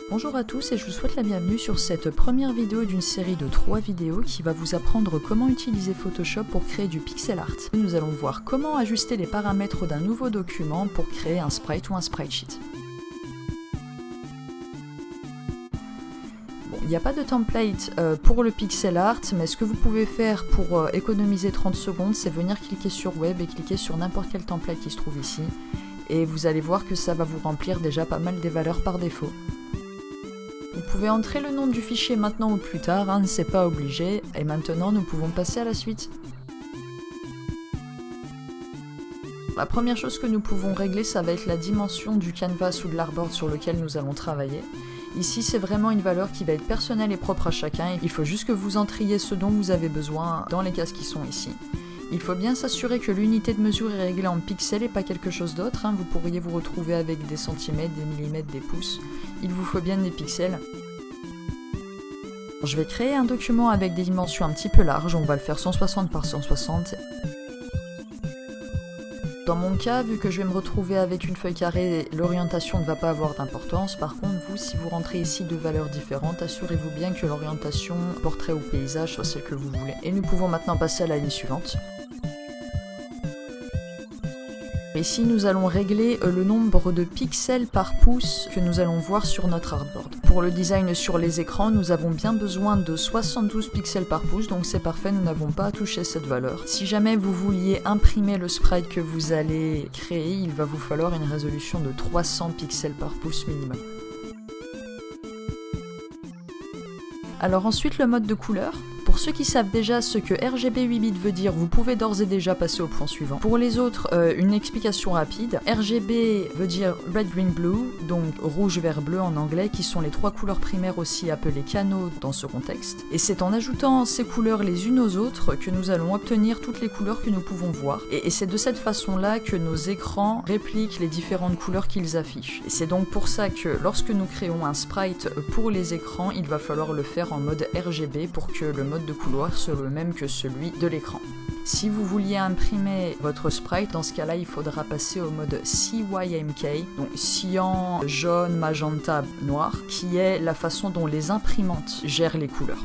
Bonjour à tous et je vous souhaite la bienvenue sur cette première vidéo d'une série de 3 vidéos qui va vous apprendre comment utiliser Photoshop pour créer du pixel art. Nous allons voir comment ajuster les paramètres d'un nouveau document pour créer un sprite ou un sprite sheet. Il n'y a pas de template pour le pixel art, mais ce que vous pouvez faire pour économiser 30 secondes, c'est venir cliquer sur Web et cliquer sur n'importe quel template qui se trouve ici. Et vous allez voir que ça va vous remplir déjà pas mal des valeurs par défaut. Vous pouvez entrer le nom du fichier maintenant ou plus tard, hein, c'est pas obligé. Et maintenant, nous pouvons passer à la suite. La première chose que nous pouvons régler, ça va être la dimension du canvas ou de l'artboard sur lequel nous allons travailler. Ici, c'est vraiment une valeur qui va être personnelle et propre à chacun. Il faut juste que vous entriez ce dont vous avez besoin dans les cases qui sont ici. Il faut bien s'assurer que l'unité de mesure est réglée en pixels et pas quelque chose d'autre. Vous pourriez vous retrouver avec des centimètres, des millimètres, des pouces. Il vous faut bien des pixels. Je vais créer un document avec des dimensions un petit peu larges. On va le faire 160 par 160. Dans mon cas, vu que je vais me retrouver avec une feuille carrée, l'orientation ne va pas avoir d'importance. Par contre, vous, si vous rentrez ici deux valeurs différentes, assurez-vous bien que l'orientation portrait ou paysage soit celle que vous voulez. Et nous pouvons maintenant passer à la ligne suivante. Ici, nous allons régler le nombre de pixels par pouce que nous allons voir sur notre artboard. Pour le design sur les écrans, nous avons bien besoin de 72 pixels par pouce, donc c'est parfait, nous n'avons pas à toucher cette valeur. Si jamais vous vouliez imprimer le sprite que vous allez créer, il va vous falloir une résolution de 300 pixels par pouce minimum. Alors ensuite, le mode de couleur. Pour ceux qui savent déjà ce que RGB 8 bits veut dire, vous pouvez d'ores et déjà passer au point suivant. Pour les autres, une explication rapide. RGB veut dire Red, Green, Blue, donc rouge, vert, bleu en anglais, qui sont les 3 couleurs primaires aussi appelées canaux dans ce contexte. Et c'est en ajoutant ces couleurs les unes aux autres que nous allons obtenir toutes les couleurs que nous pouvons voir. Et c'est de cette façon-là que nos écrans répliquent les différentes couleurs qu'ils affichent. Et c'est donc pour ça que lorsque nous créons un sprite pour les écrans, il va falloir le faire en mode RGB pour que le mode de couleur soit le même que celui de l'écran. Si vous vouliez imprimer votre sprite, dans ce cas-là, il faudra passer au mode CYMK, donc cyan, jaune, magenta, noir, qui est la façon dont les imprimantes gèrent les couleurs.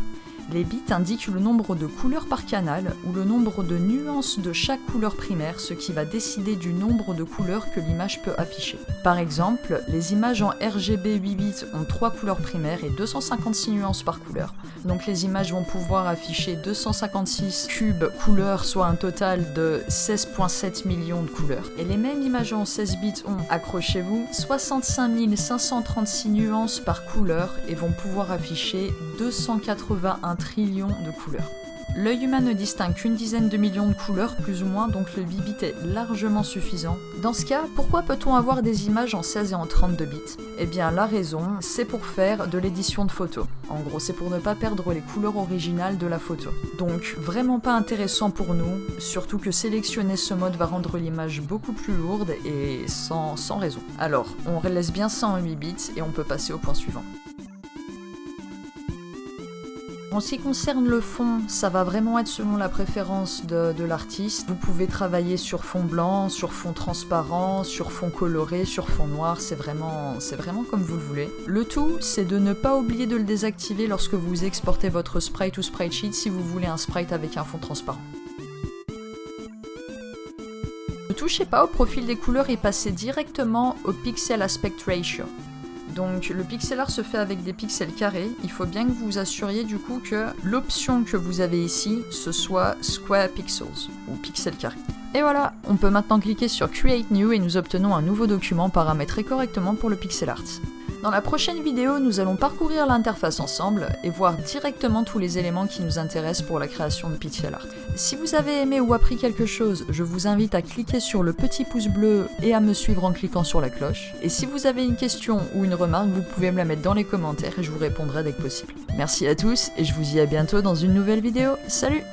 Les bits indiquent le nombre de couleurs par canal ou le nombre de nuances de chaque couleur primaire, ce qui va décider du nombre de couleurs que l'image peut afficher. Par exemple, les images en RGB 8 bits ont 3 couleurs primaires et 256 nuances par couleur. Donc les images vont pouvoir afficher 256 cubes couleurs, soit un total de 16,7 millions de couleurs. Et les mêmes images en 16 bits ont, accrochez-vous, 65 536 nuances par couleur et vont pouvoir afficher 281 trillions de couleurs. L'œil humain ne distingue qu'une dizaine de millions de couleurs, plus ou moins, donc le 8 bits est largement suffisant. Dans ce cas, pourquoi peut-on avoir des images en 16 et en 32 bits? Eh bien, la raison, c'est pour faire de l'édition de photos. En gros, c'est pour ne pas perdre les couleurs originales de la photo. Donc, vraiment pas intéressant pour nous, surtout que sélectionner ce mode va rendre l'image beaucoup plus lourde et sans raison. Alors, on laisse bien ça en 8 bits et on peut passer au point suivant. En ce qui concerne le fond, ça va vraiment être selon la préférence de l'artiste. Vous pouvez travailler sur fond blanc, sur fond transparent, sur fond coloré, sur fond noir, c'est vraiment comme vous le voulez. Le tout, c'est de ne pas oublier de le désactiver lorsque vous exportez votre sprite ou sprite sheet si vous voulez un sprite avec un fond transparent. Ne touchez pas au profil des couleurs et passez directement au Pixel Aspect Ratio. Donc le pixel art se fait avec des pixels carrés, il faut bien que vous vous assuriez du coup que l'option que vous avez ici, ce soit Square Pixels, ou pixel carré. Et voilà, on peut maintenant cliquer sur Create New et nous obtenons un nouveau document paramétré correctement pour le pixel art. Dans la prochaine vidéo, nous allons parcourir l'interface ensemble et voir directement tous les éléments qui nous intéressent pour la création de pixel art. Si vous avez aimé ou appris quelque chose, je vous invite à cliquer sur le petit pouce bleu et à me suivre en cliquant sur la cloche. Et si vous avez une question ou une remarque, vous pouvez me la mettre dans les commentaires et je vous répondrai dès que possible. Merci à tous et je vous dis à bientôt dans une nouvelle vidéo. Salut!